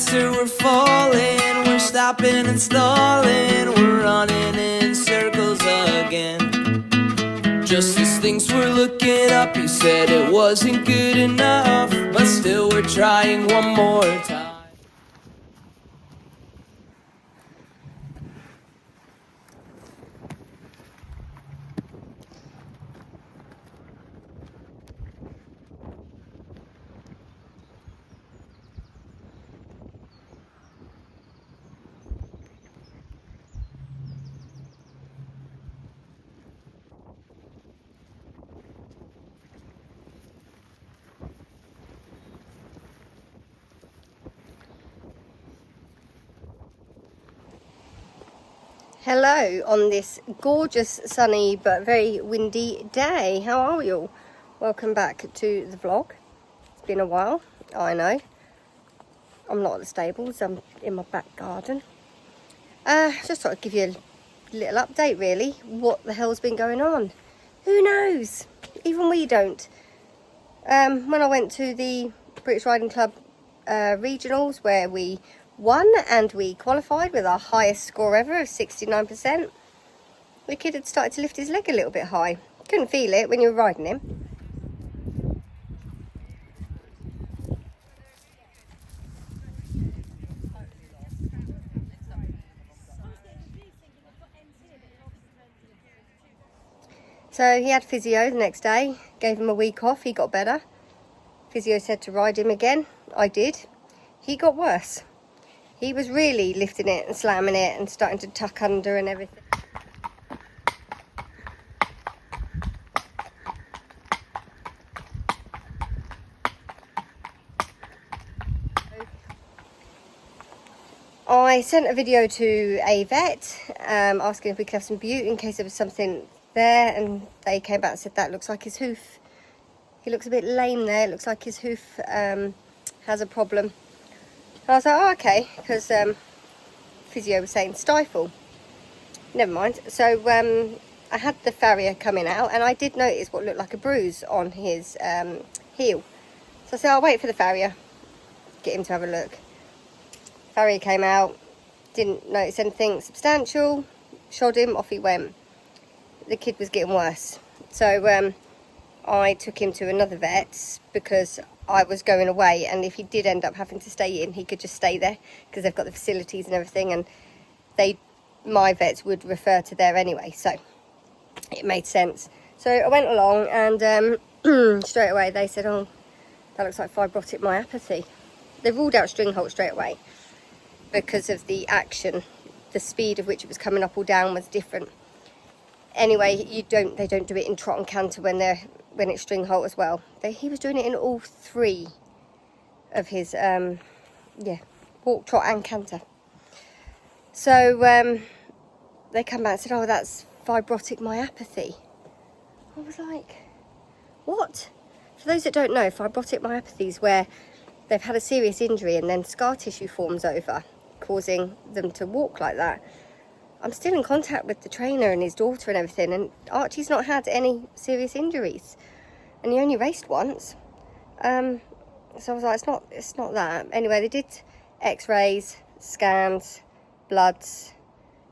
faster we're falling, we're stopping and stalling, we're running in circles again. Just as things were looking up, he said it wasn't good enough, but still we're trying one more time. Hello on this gorgeous sunny but very windy day. How are you all? Welcome back to the vlog. It's been a while, I know. I'm not at the stables, I'm in my back garden. Just thought I'd give you a little update really. What the hell's been going on? Who knows? Even we don't. When I went to the British Riding Club regionals where we won and we qualified with our highest score ever of 69%. The kid had started to lift his leg a little bit high. Couldn't feel it when you were riding him. So he had physio the next day, gave him a week off, he got better. Physio said to ride him again. I did. He got worse. He was really lifting it and slamming it and starting to tuck under and everything. I sent a video to a vet asking if we could have some bute in case there was something there, and they came back and said that looks like his hoof. He looks a bit lame there. It looks like his hoof has a problem. I was like, oh, okay, because physio was saying stifle. Never mind. So I had the farrier coming out, and I did notice what looked like a bruise on his heel. So I said, I'll wait for the farrier, get him to have a look. Farrier came out, didn't notice anything substantial, shod him, off he went. The kid was getting worse. So I took him to another vet because I was going away, and if he did end up having to stay in, he could just stay there because they've got the facilities and everything, and my vets would refer to there anyway, so it made sense. So I went along, and straight away they said, oh, that looks like fibrotic myopathy. They ruled out string halt straight away because of the action. The speed of which it was coming up or down was different. Anyway, they don't do it in trot and canter when it's string halt as well. He was doing it in all three of his walk, trot and canter. So they come back and said, oh, that's fibrotic myopathy. I was like, what? For those that don't know, fibrotic myopathy is where they've had a serious injury and then scar tissue forms over, causing them to walk like that. I'm still in contact with the trainer and his daughter and everything, and Archie's not had any serious injuries, and he only raced once. So I was like, it's not that. Anyway, they did x-rays, scans, bloods,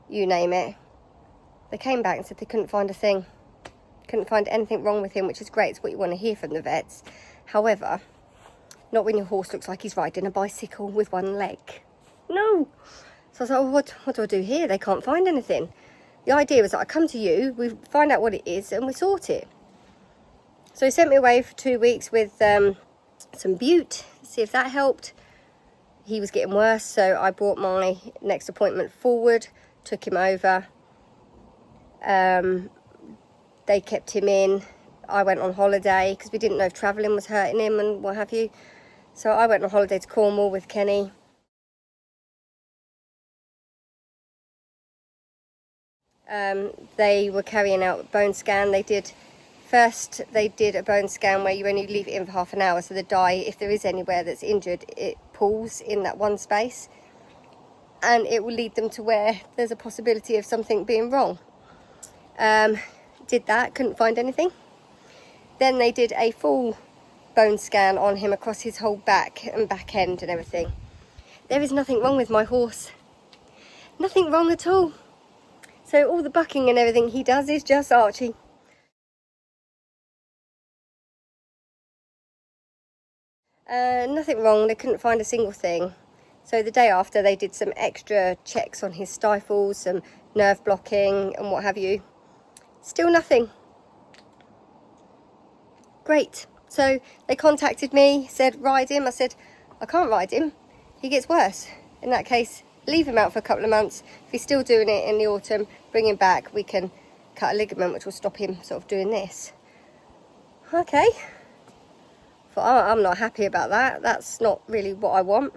you name it. They came back and said they couldn't find a thing. Couldn't find anything wrong with him, which is great. It's what you want to hear from the vets. However, not when your horse looks like he's riding a bicycle with one leg. No! So I was like, well, what do I do here? They can't find anything. The idea was that I come to you, we find out what it is, and we sort it. So he sent me away for 2 weeks with some bute, see if that helped. He was getting worse, so I brought my next appointment forward, took him over. They kept him in. I went on holiday because we didn't know if travelling was hurting him and what have you. So I went on holiday to Cornwall with Kenny. They were carrying out a bone scan. They did a bone scan where you only leave it in for half an hour, so the dye, if there is anywhere that's injured, it pulls in that one space, and it will lead them to where there's a possibility of something being wrong. Did that, couldn't find anything. Then they did a full bone scan on him across his whole back and back end and everything. there is nothing wrong with my horse. Nothing wrong at all. So all the bucking and everything he does is just Archie. Nothing wrong, they couldn't find a single thing. So the day after they did some extra checks on his stifles, some nerve blocking and what have you. Still nothing. Great. So they contacted me, said ride him. I said I can't ride him, he gets worse. In that case, leave him out for a couple of months. If he's still doing it in the autumn, bring him back. We can cut a ligament which will stop him sort of doing this. Okay. But I'm not happy about that. That's not really what I want.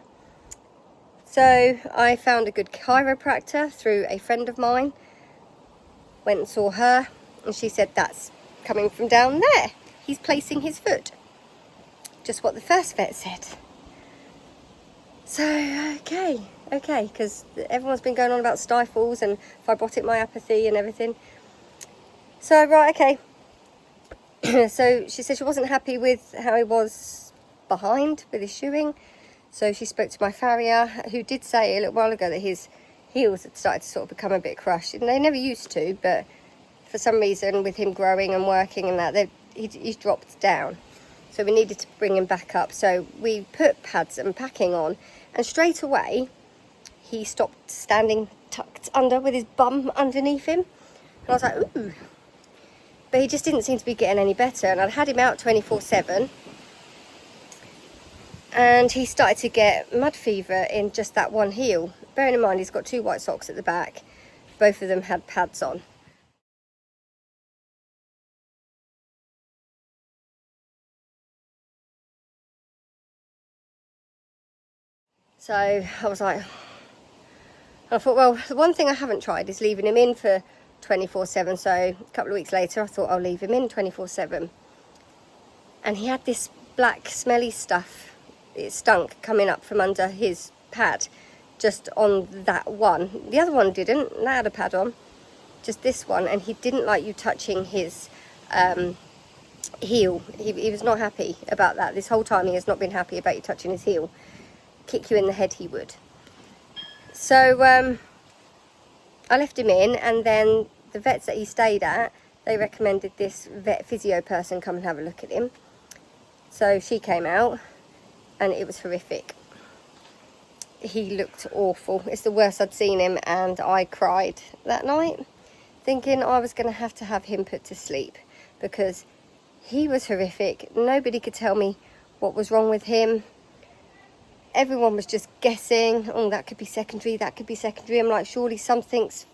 So I found a good chiropractor through a friend of mine. Went and saw her, and she said that's coming from down there. He's placing his foot. Just what the first vet said. So, okay, because everyone's been going on about stifles and fibrotic myopathy and everything. So, right, okay. So she said she wasn't happy with how he was behind with his shoeing. So she spoke to my farrier, who did say a little while ago that his heels had started to sort of become a bit crushed. And they never used to, but for some reason with him growing and working and that, he's dropped down. So we needed to bring him back up. So we put pads and packing on, and straight away he stopped standing tucked under with his bum underneath him. And I was like, ooh. But he just didn't seem to be getting any better. And I'd had him out 24/7. And he started to get mud fever in just that one heel. Bearing in mind he's got 2 white socks at the back. Both of them had pads on. So I was like, I thought, well, the one thing I haven't tried is leaving him in for 24/7. So a couple of weeks later I thought I'll leave him in 24/7. And he had this black smelly stuff, it stunk, coming up from under his pad, just on that one. The other one didn't, that had a pad on, just this one. And he didn't like you touching his heel. He was not happy about that. This whole time he has not been happy about you touching his heel. Kick you in the head he would. So I left him in, and then the vets that he stayed at, they recommended this vet physio person come and have a look at him. So she came out, and it was horrific. He looked awful. It's the worst I'd seen him, and I cried that night, thinking I was going to have him put to sleep, because he was horrific. Nobody could tell me what was wrong with him. Everyone was just guessing, oh, that could be secondary, that could be secondary. I'm like, surely something's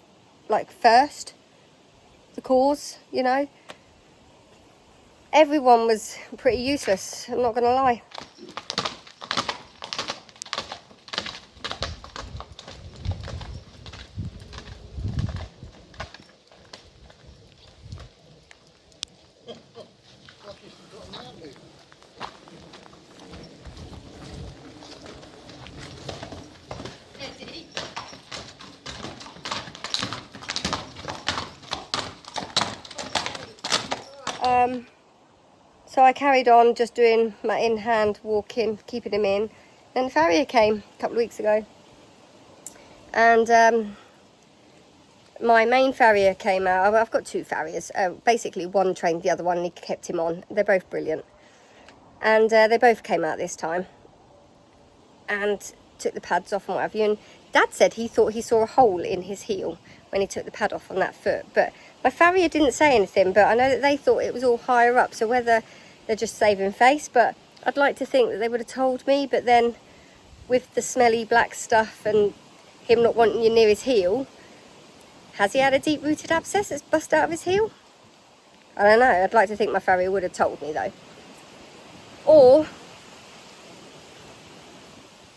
like first, the cause, you know. Everyone was pretty useless, I'm not going to lie. So I carried on just doing my in-hand walking, keeping him in. Then the farrier came a couple of weeks ago, and my main farrier came out. I've got 2 farriers. Basically, one trained the other one, and he kept him on. They're both brilliant, and they both came out this time and took the pads off and what have you. And Dad said he thought he saw a hole in his heel when he took the pad off on that foot, but my farrier didn't say anything. But I know that they thought it was all higher up, so whether they're just saving face, but I'd like to think that they would have told me. But then with the smelly black stuff and him not wanting you near his heel, has he had a deep-rooted abscess that's bust out of his heel? I don't know. I'd like to think my farrier would have told me though. Or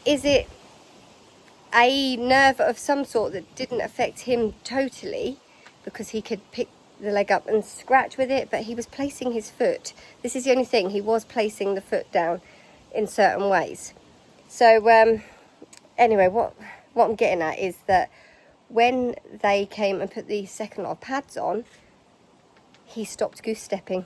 is it a nerve of some sort that didn't affect him totally, because he could pick the leg up and scratch with it, but he was placing his foot. This is the only thing, he was placing the foot down in certain ways. So anyway, what I'm getting at is that when they came and put the second lot of pads on, he stopped goose stepping.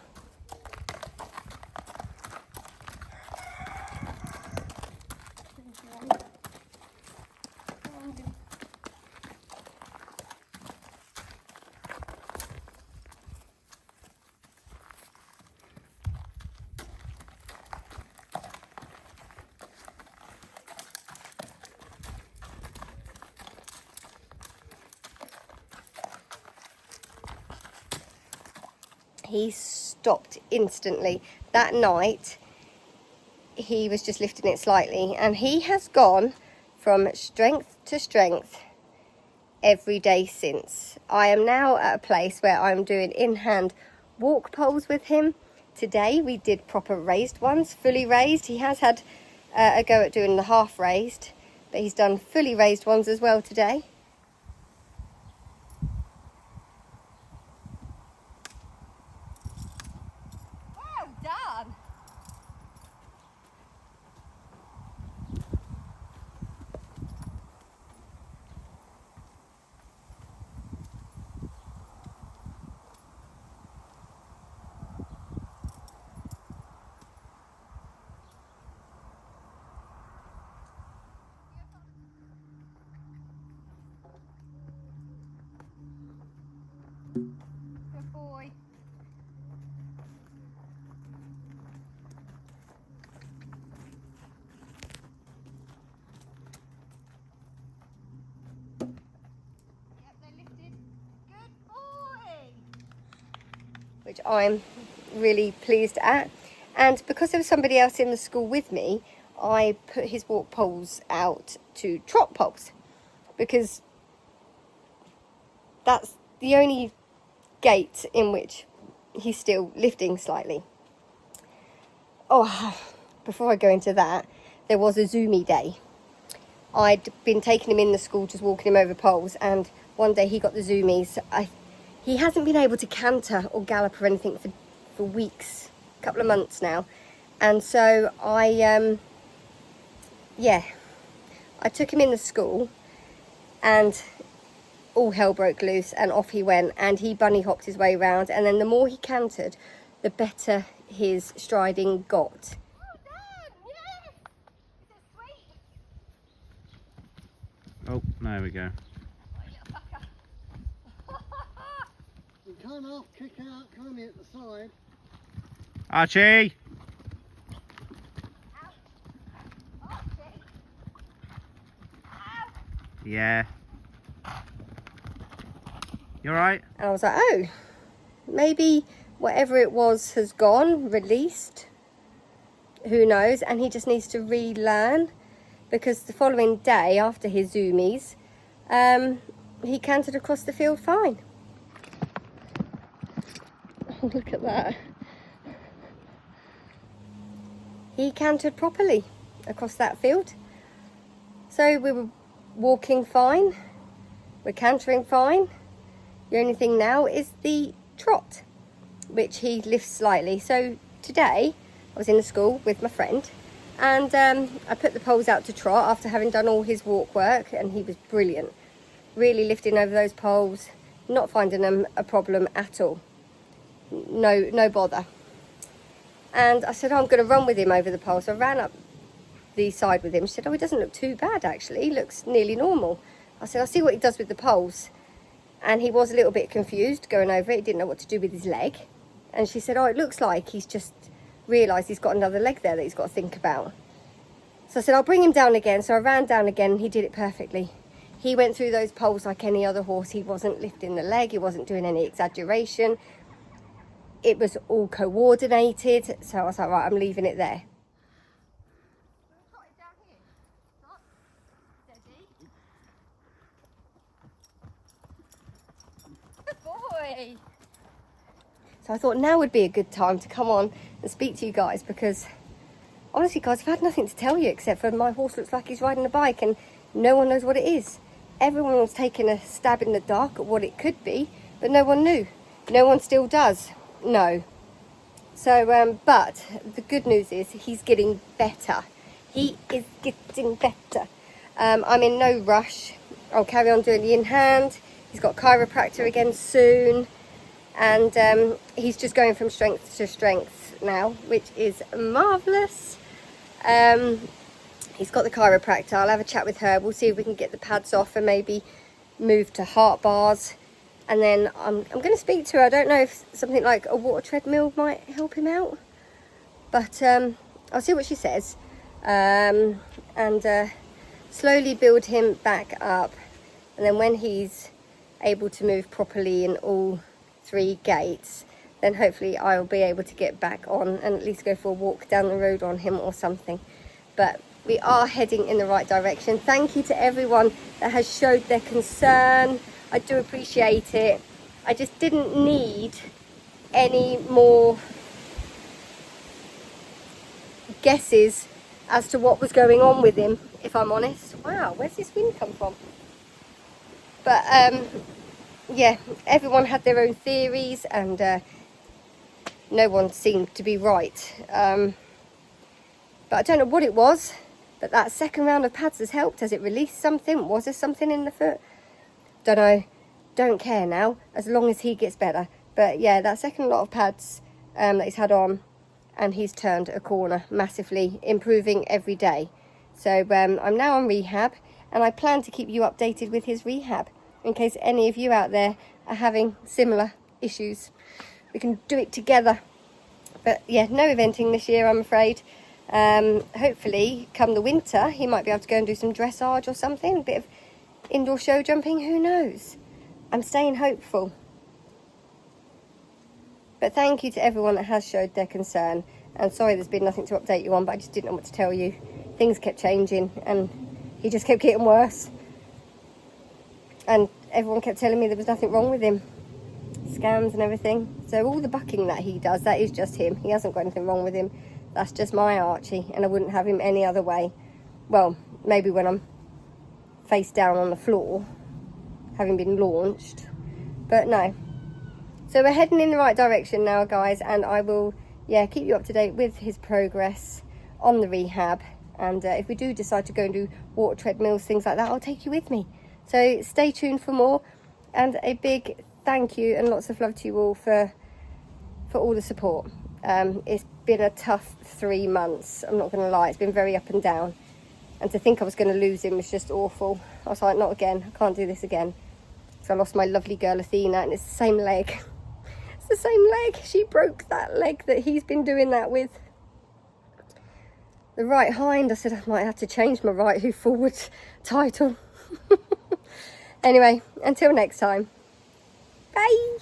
he stopped instantly. That night, he was just lifting it slightly, and he has gone from strength to strength every day since. I am now at a place where I'm doing in-hand walk poles with him. Today we did proper raised ones, fully raised. He has had a go at doing the half raised, but he's done fully raised ones as well today. Well done! Good boy. Yep, they lifted. Good boy. Which I'm really pleased at. And because there was somebody else in the school with me, I put his walk poles out to trot poles, because that's the only gait in which he's still lifting slightly. Oh, before I go into that, there was a Zoomy day. I'd been taking him in the school, just walking him over poles, and one day he got the Zoomies. He hasn't been able to canter or gallop or anything for weeks, a couple of months now. And so I took him in the school, and all hell broke loose, and off he went, and he bunny hopped his way around, and then the more he cantered, the better his striding got. Well done, yes! Is it sweet? Oh, there we go. You can't half kick out, can you, at the side? Archie! Archie. Ow. Yeah. You alright? And I was like, oh, maybe whatever it was has gone, released. Who knows? And he just needs to relearn, because the following day after his Zoomies, he cantered across the field fine. Oh, look at that. He cantered properly across that field. So we were walking fine, we're cantering fine. The only thing now is the trot, which he lifts slightly. So today I was in the school with my friend, and I put the poles out to trot after having done all his walk work, and he was brilliant. Really lifting over those poles, not finding them a problem at all. No bother. And I said, oh, I'm going to run with him over the pole. So I ran up the side with him. She said, oh, he doesn't look too bad actually. He looks nearly normal. I said, I'll see what he does with the poles. And he was a little bit confused going over it. He didn't know what to do with his leg. And she said, oh, it looks like he's just realised he's got another leg there that he's got to think about. So I said, I'll bring him down again. So I ran down again, and he did it perfectly. He went through those poles like any other horse. He wasn't lifting the leg. He wasn't doing any exaggeration. It was all coordinated. So I was like, right, I'm leaving it there. Boy. So I thought now would be a good time to come on and speak to you guys, because honestly guys, I've had nothing to tell you except for my horse looks like he's riding a bike and no one knows what it is. Everyone was taking a stab in the dark at what it could be, but no one knew. No one still does know. So but the good news is he's getting better. He is getting better. I'm in no rush. I'll carry on doing the in-hand. He's got chiropractor again soon, and he's just going from strength to strength now, which is marvellous. He's got the chiropractor. I'll have a chat with her. We'll see if we can get the pads off and maybe move to heart bars. And then I'm going to speak to her. I don't know if something like a water treadmill might help him out, but I'll see what she says, and slowly build him back up. And then when he's able to move properly in all three gaits, then hopefully I'll be able to get back on and at least go for a walk down the road on him or something. But we are heading in the right direction. Thank you to everyone that has showed their concern. I do appreciate it. I just didn't need any more guesses as to what was going on with him, if I'm honest. Wow, where's this wind come from? But yeah, everyone had their own theories, and no one seemed to be right. But I don't know what it was, but that second round of pads has helped. Has it released something? Was there something in the foot? Don't know. Don't care now, as long as he gets better. But yeah, that second lot of pads that he's had on, and he's turned a corner massively, improving every day. So I'm now on rehab, and I plan to keep you updated with his rehab in case any of you out there are having similar issues. We can do it together. But yeah, no eventing this year, I'm afraid. Hopefully come the winter he might be able to go and do some dressage or something, a bit of indoor show jumping, who knows. I'm staying hopeful. But thank you to everyone that has showed their concern. And sorry there's been nothing to update you on, but I just didn't know what to tell you. Things kept changing and he just kept getting worse. And everyone kept telling me there was nothing wrong with him. Scans and everything. So all the bucking that he does, that is just him. He hasn't got anything wrong with him. That's just my Archie, and I wouldn't have him any other way. Well, maybe when I'm face down on the floor, having been launched. But no. So we're heading in the right direction now, guys, and I will, yeah, keep you up to date with his progress on the rehab. And if we do decide to go and do water treadmills, things like that, I'll take you with me. So stay tuned for more, and a big thank you and lots of love to you all for all the support. It's been a tough 3 months, I'm not going to lie. It's been very up and down, and to think I was going to lose him was just awful. I was like, not again, I can't do this again. So I lost my lovely girl Athena, and it's the same leg. It's the same leg. She broke that leg that he's been doing that with. The right hind, I said I might have to change my right hoof forward title. Anyway, until next time. Bye.